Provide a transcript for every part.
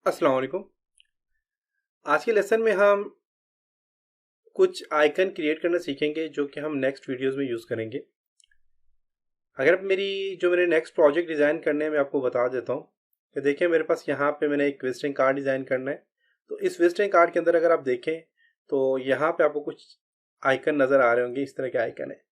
अस्सलाम वालेकुम। आज के लेसन में हम कुछ आइकन क्रिएट करना सीखेंगे जो कि हम नेक्स्ट वीडियोस में यूज़ करेंगे। अगर आप मेरे नेक्स्ट प्रोजेक्ट डिज़ाइन करने में आपको बता देता हूँ कि देखिए मेरे पास यहाँ पे मैंने एक विजिटिंग कार्ड डिज़ाइन करना है। तो इस विजिटिंग कार्ड के अंदर अगर आप देखें तो यहाँ पे आपको कुछ आइकन नज़र आ रहे होंगे, इस तरह के आइकन है।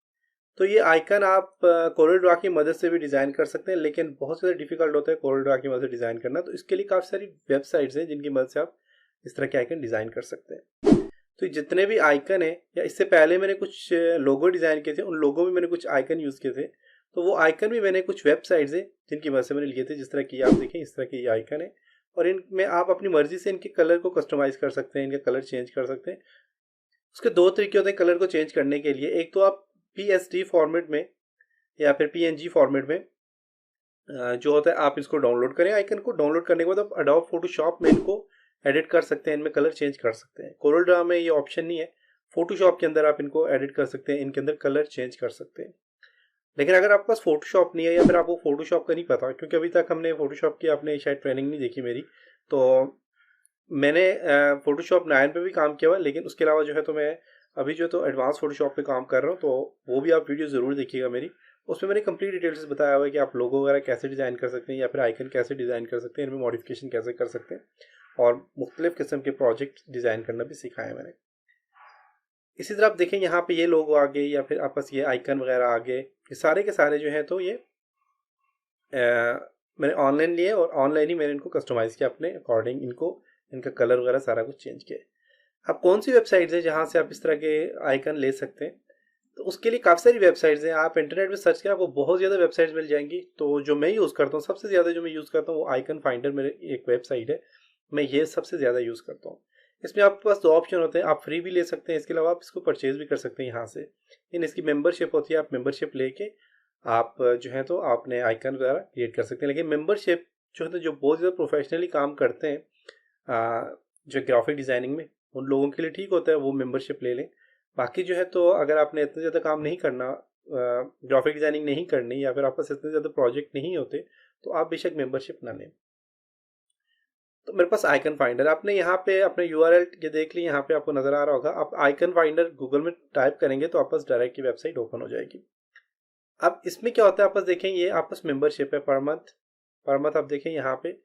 तो ये आइकन आप कोरल ड्रॉ की मदद से भी डिज़ाइन कर सकते हैं, लेकिन बहुत ज़्यादा डिफिकल्ट होता है कोरल ड्रॉ की मदद से डिज़ाइन करना। तो इसके लिए काफ़ी सारी वेबसाइट्स हैं जिनकी मदद से आप इस तरह के आइकन डिज़ाइन कर सकते हैं। तो जितने भी आइकन है, या इससे पहले मैंने कुछ लोगो डिज़ाइन किए थे, उन लोगों में मैंने कुछ आइकन यूज़ किए थे। तो वो आइकन भी मैंने कुछ वेबसाइट्स है जिनकी मदद से मैंने लिए थे। जिस तरह की आप देखें, इस तरह के ये आइकन है और इनमें आप अपनी मर्जी से इनके कलर को कस्टमाइज़ कर सकते हैं, इनका कलर चेंज कर सकते हैं। उसके दो तरीके होते हैं कलर को चेंज करने के लिए। एक तो आप PSD फॉर्मेट में या फिर PNG फॉर्मेट में जो होता है आप इसको डाउनलोड करें। आइकन को डाउनलोड करने के बाद आप एडोब फोटोशॉप में इनको एडिट कर सकते हैं, इनमें कलर चेंज कर सकते हैं। कोरल ड्रॉ में ये ऑप्शन नहीं है। फोटोशॉप के अंदर आप इनको एडिट कर सकते हैं, इनके अंदर कलर चेंज कर सकते हैं। लेकिन अगर आपके पास फोटोशॉप नहीं है या फिर आपको फोटोशॉप का नहीं पता, क्योंकि अभी तक हमने फोटोशॉप की आपने शायद ट्रेनिंग नहीं देखी मेरी, तो मैंने फोटोशॉप 9 पे भी काम किया हुआ है, लेकिन उसके अलावा जो है तो मैं अभी जो है तो एडवांस फोटोशॉप पे काम कर रहा हूँ। तो वो भी आप वीडियो ज़रूर देखिएगा मेरी। उसमें मैंने कंप्लीट डिटेल्स बताया हुआ है कि आप लोगो वगैरह कैसे डिज़ाइन कर सकते हैं या फिर आइकन कैसे डिज़ाइन कर सकते हैं, इनमें मॉडिफिकेशन कैसे कर सकते हैं, और मुख्तलिफ किस्म के प्रोजेक्ट डिज़ाइन करना भी सिखाया है मैंने। इसी तरह आप देखें यहाँ पे ये लोगो आ गए या फिर आपस ये आइकन वगैरह आ गए, ये सारे के सारे जो हैं तो ये मैंने ऑनलाइन लिए और ऑनलाइन ही मैंने इनको कस्टमाइज़ किया अपने अकॉर्डिंग, इनको इनका कलर वगैरह सारा कुछ चेंज किया। अब कौन सी वेबसाइट्स हैं जहाँ से आप इस तरह के आइकन ले सकते हैं? तो उसके लिए काफ़ी सारी वेबसाइट्स हैं। आप इंटरनेट में सर्च करें, आपको बहुत ज़्यादा वेबसाइट्स मिल जाएंगी। तो जो मैं यूज़ करता हूँ, सबसे ज़्यादा जो मैं यूज़ करता हूँ वो आइकन फाइंडर मेरे एक वेबसाइट है, मैं ये सबसे ज़्यादा यूज़ करता हूँ। इसमें आपके पास दो ऑप्शन होते हैं, आप फ्री भी ले सकते हैं, इसके अलावा आप इसको परचेज़ भी कर सकते हैं यहाँ से। इन इसकी मेंबरशिप होती है, आप मेंबरशिप लेके आप जो है तो आपने आइकन वगैरह क्रिएट कर सकते हैं। लेकिन मेंबरशिप जो है तो जो बहुत ज़्यादा प्रोफेशनली काम करते हैं जो ग्राफिक डिज़ाइनिंग में, उन लोगों के लिए ठीक होता है वो मेंबरशिप ले लें। बाकी जो है तो अगर आपने इतना ज़्यादा काम नहीं करना, ग्राफिक डिज़ाइनिंग नहीं करनी, या फिर आपके पास इतने ज़्यादा प्रोजेक्ट नहीं होते, तो आप बेशक मेंबरशिप ना लें। तो मेरे पास आइकन फाइंडर, आपने यहाँ पे अपने URL ये देख ली, यहाँ पे आपको नज़र आ रहा होगा। आप आइकन फाइंडर गूगल में टाइप करेंगे तो आपके पास डायरेक्ट की वेबसाइट ओपन हो जाएगी। अब इसमें क्या होता है, आपस देखें ये आपस मेंबरशिप है पर मंथ आप देखें यहाँ पे।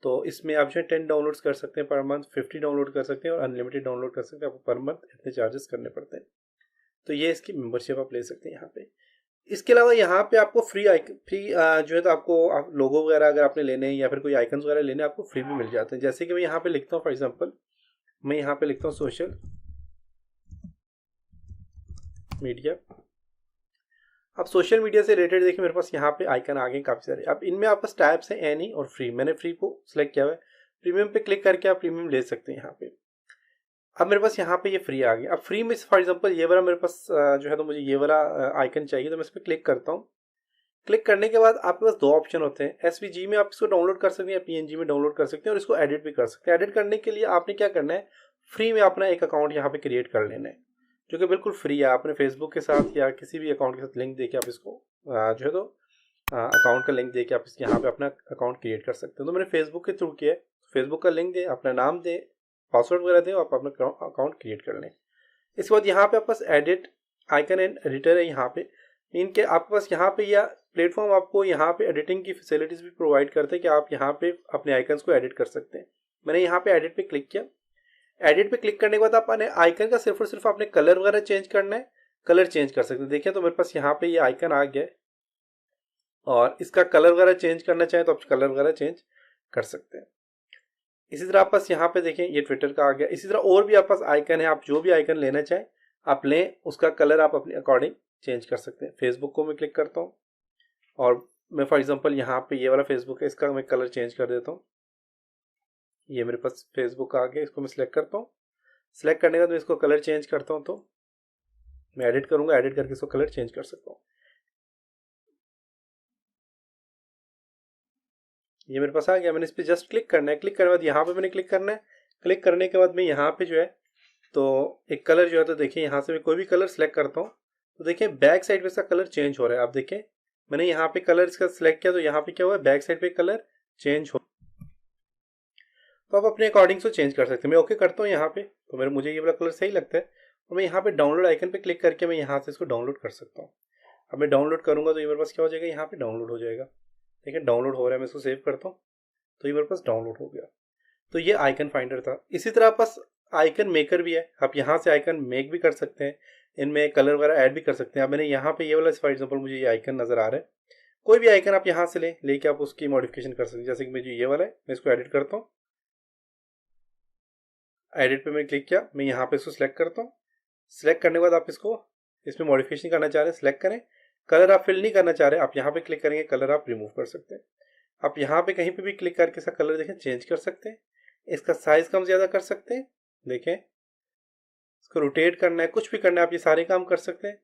तो इसमें आप जो है 10 डाउनलोड्स कर सकते हैं पर मंथ, 50 डाउनलोड कर सकते हैं और अनलिमिटेड डाउनलोड कर सकते हैं। आपको पर मंथ इतने चार्जेस करने पड़ते हैं। तो ये इसकी मेंबरशिप आप ले सकते हैं यहाँ पे। इसके अलावा यहाँ पे आपको फ्री जो है तो आपको आप लोगो वगैरह अगर आपने लेने हैं या फिर कोई आइकन्स वगैरह लेने हैं, आपको फ्री भी मिल जाते हैं। जैसे कि मैं यहाँ पे लिखता हूँ, फॉर एग्जांपल मैं यहाँ पे लिखता हूँ सोशल मीडिया। अब सोशल मीडिया से रिलेटेड देखिए मेरे पास यहाँ पे आइकन आ गए काफ़ी सारे। अब इनमें आपके पास टैब्स हैं एनी और फ्री, मैंने फ्री को सिलेक्ट किया हुआ है। प्रीमियम पे क्लिक करके आप प्रीमियम ले सकते हैं यहाँ पे। अब मेरे पास यहाँ पे ये फ्री आ गया। अब फ्री में फॉर एग्जांपल ये वाला मेरे पास जो है तो मुझे ये वाला आइकन चाहिए, तो मैं इस पर क्लिक करता हूँ। क्लिक करने के बाद आपके पास दो ऑप्शन होते हैं। SVG में आप इसको डाउनलोड कर सकते हैं या PNG में डाउनलोड कर सकते हैं और इसको एडिट भी कर सकते हैं। एडिट करने के लिए आपने क्या करना है, फ्री में अपना एक अकाउंट यहाँ पे क्रिएट कर लेना है, जो कि बिल्कुल फ्री है। आपने फेसबुक के साथ या किसी भी अकाउंट के साथ लिंक देके आप इसको जो है तो अकाउंट का लिंक देके आप इसके यहाँ पे अपना अकाउंट क्रिएट कर सकते हैं। तो मैंने फेसबुक के थ्रू किया है। फेसबुक का लिंक दे, अपना नाम दे, पासवर्ड वगैरह दे, आप अपना अकाउंट क्रिएट कर लें। इसके बाद यहाँ पे आपके पास एडिट आइकन एंड एडिटर है। यहाँ पे इनके आपके पास यहाँ पे या प्लेटफॉर्म आपको यहाँ पे एडिटिंग की फैसिलिटीज़ भी प्रोवाइड करते हैं कि आप यहाँ पे अपने आइकन्स को एडिट कर सकते हैं। मैंने यहाँ पे एडिट पे क्लिक किया। एडिट पे क्लिक करने के बाद अपने आइकन का सिर्फ और सिर्फ आपने कलर वगैरह चेंज करना है, कलर चेंज कर सकते हैं। देखिए तो मेरे पास यहाँ पे ये आइकन आ गया है और इसका कलर वगैरह चेंज करना चाहें तो आप कलर वगैरह चेंज कर सकते हैं। इसी तरह आप पास यहाँ पे देखें ये ट्विटर का आ गया। इसी तरह और भी आप पास आइकन है, आप जो भी आइकन लेना चाहें आप लें, उसका कलर आप अपने अकॉर्डिंग चेंज कर सकते हैं। फेसबुक को मैं क्लिक करता हूँ और मैं फॉर एग्जांपल यहाँ पे ये वाला फेसबुक है, इसका मैं कलर चेंज कर देता हूँ। ये मेरे पास फेसबुक आ गया, इसको मैं सिलेक्ट करता हूँ। सिलेक्ट करने के बाद मैं इसको कलर चेंज करता हूँ, तो मैं एडिट करूँगा, एडिट करके इसको कलर चेंज कर सकता हूँ। ये मेरे पास आ गया। मैंने इस पर जस्ट क्लिक करना है। क्लिक करने के बाद यहाँ पे मैंने क्लिक करना है। क्लिक करने के बाद मैं यहाँ पे जो है तो एक कलर जो है तो देखिए यहाँ से मैं कोई भी कलर सेलेक्ट करता हूँ तो देखिए बैक साइड पे इसका कलर चेंज हो रहा है। आप देखें मैंने यहाँ पे कलर इसका सिलेक्ट किया तो यहाँ पे क्या हुआ है, बैक साइड पे कलर चेंज हो। तो आप अपने अकॉर्डिंग से चेंज कर सकते हैं। मैं ओके करता हूँ यहाँ पे, तो मुझे ये वाला कलर सही लगता है, और मैं यहाँ पे डाउनलोड आइकन पे क्लिक करके मैं यहाँ से इसको डाउनलोड कर सकता हूँ। अब मैं डाउनलोड करूँगा तो ये मेरे पास क्या हो जाएगा, यहाँ पे डाउनलोड हो जाएगा। ठीक है, डाउनलोड हो रहा है, मैं इसको सेव करता हूँ, तो ये मेरे पास डाउनलोड हो गया। तो ये आइकन फाइंडर था। इसी तरह आप पास आइकन मेकर भी है, आप यहाँ से आइकन मेक भी कर सकते हैं, इनमें कलर वगैरह ऐड भी कर सकते हैं। अब मैंने यहाँ पे ये वाला फॉर एग्जांपल मुझे ये आइकन नज़र आ रहा है, कोई भी आइकन आप यहाँ से लेके आप उसकी मॉडिफिकेशन कर सकते हैं। जैसे कि मुझे ये वाला है, मैं इसको एडिट करता हूँ, एडिट पे मैं क्लिक किया, मैं यहाँ पे इसको सिलेक्ट करता हूँ। सिलेक्ट करने के बाद आप इसको इसमें मॉडिफिकेशन करना चाह रहे हैं, सिलेक्ट करें। कलर आप फिल नहीं करना चाह रहे, आप यहाँ पे क्लिक करेंगे, कलर आप रिमूव कर सकते हैं। आप यहाँ पे कहीं पे भी क्लिक करके इसका कलर देखें चेंज कर सकते हैं, इसका साइज कम ज़्यादा कर सकते हैं, देखें इसको रोटेट करना है, कुछ भी करना है, आप ये सारे काम कर सकते हैं।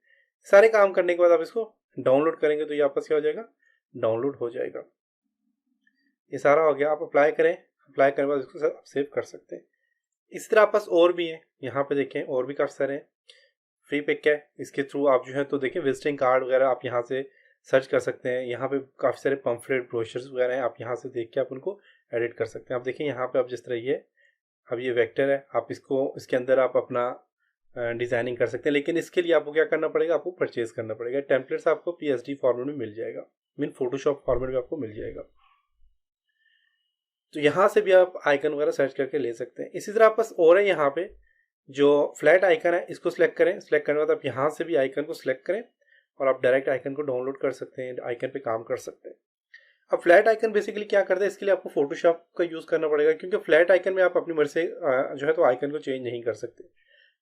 सारे काम करने के बाद आप इसको डाउनलोड करेंगे तो ये आपस क्या हो जाएगा, डाउनलोड हो जाएगा। ये सारा हो गया, आप अप्लाई करें, अप्लाई करने के बाद इसको आप सेव कर सकते हैं। इस तरह आपस और भी हैं, यहाँ पे देखें और भी काफ़ी सारे हैं। फ्री पिक है, इसके थ्रू आप जो है तो देखें विजिटिंग कार्ड वगैरह आप यहाँ से सर्च कर सकते हैं। यहाँ पे काफ़ी सारे पम्फलेट ब्रोशर्स वगैरह हैं, आप यहाँ से देख के आप उनको एडिट कर सकते हैं। आप देखिए यहाँ पे आप जिस तरह ये अब ये वेक्टर है, आप इसको इसके अंदर आप अपना डिज़ाइनिंग कर सकते हैं, लेकिन इसके लिए आपको क्या करना पड़ेगा, आपको परचेज करना पड़ेगा। टेम्पलेट्स आपको PSD फॉर्मेट में मिल जाएगा, मीन फोटोशॉप फॉर्मेट में आपको मिल जाएगा। तो यहाँ से भी आप आइकन वगैरह सर्च करके ले सकते हैं। इसी तरह आप बस और है यहाँ पे जो फ्लैट आइकन है, इसको सिलेक्ट करें। सिलेक्ट करने के बाद आप यहाँ से भी आइकन को सिलेक्ट करें और आप डायरेक्ट आइकन को डाउनलोड कर सकते हैं, आइकन पे काम कर सकते हैं। अब फ्लैट आइकन बेसिकली क्या करता है, इसके लिए आपको फोटोशॉप का यूज़ करना पड़ेगा, क्योंकि फ्लैट आइकन में आप अपनी मर्जी से जो है तो आइकन को चेंज नहीं कर सकते।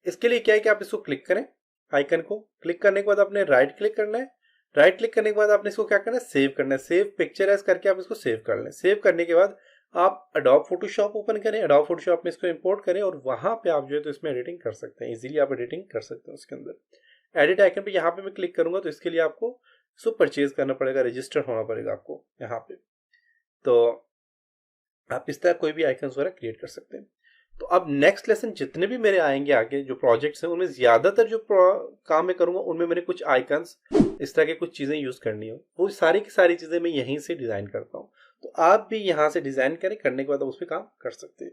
इसके लिए क्या है कि आप इसको क्लिक करें, आइकन को क्लिक करने के बाद आपने राइट क्लिक करना है। राइट क्लिक करने के बाद आपने इसको क्या करना है, सेव करना है। सेव पिक्चर एज करके आप इसको सेव कर लें। सेव करने के बाद आप एडोब फोटोशॉप ओपन करें, एडोब फोटोशॉप में इसको इंपोर्ट करें और वहां पे आप जो है तो इसमें एडिटिंग कर सकते हैं। इजीली आप एडिटिंग कर सकते हैं उसके अंदर। एडिट आइकन पे यहाँ पे मैं क्लिक करूंगा तो इसके लिए आपको इसको परचेज करना पड़ेगा, रजिस्टर होना पड़ेगा आपको यहाँ पे। तो आप इस तरह कोई भी आइकन्स वगैरह क्रिएट कर सकते हैं। तो अब नेक्स्ट लेसन जितने भी मेरे आएंगे आगे जो प्रोजेक्ट्स हैं, उनमें ज़्यादातर जो काम मैं करूँगा उनमें मैंने कुछ आइकन्स इस तरह के कुछ चीज़ें यूज़ करनी हो, वो सारी की सारी चीज़ें मैं यहीं से डिज़ाइन करता हूँ। तो आप भी यहाँ से डिज़ाइन करें, करने के बाद आप उस पर काम कर सकते हैं।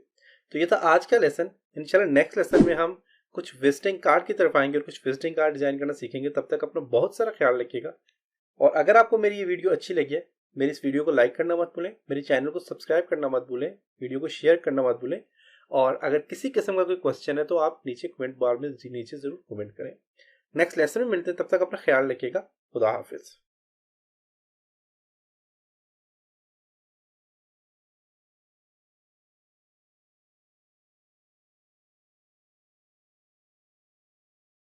तो ये था आज का लेसन। इंशाल्लाह नेक्स्ट लेसन में हम कुछ विजिटिंग कार्ड की तरफ आएंगे और कुछ विजिटिंग कार्ड डिज़ाइन करना सीखेंगे। तब तक अपना बहुत सारा ख्याल रखिएगा। और अगर आपको मेरी ये वीडियो अच्छी लगी है, मेरी इस वीडियो को लाइक करना मत भूलें, मेरे चैनल को सब्सक्राइब करना मत भूलें, वीडियो को शेयर करना मत भूलें। और अगर किसी किस्म का कोई क्वेश्चन है तो आप नीचे कमेंट बार में नीचे ज़रूर कमेंट करें। नेक्स्ट लेसन में मिलते हैं, तब तक अपना ख्याल रखिएगा। खुदा हाफिज़।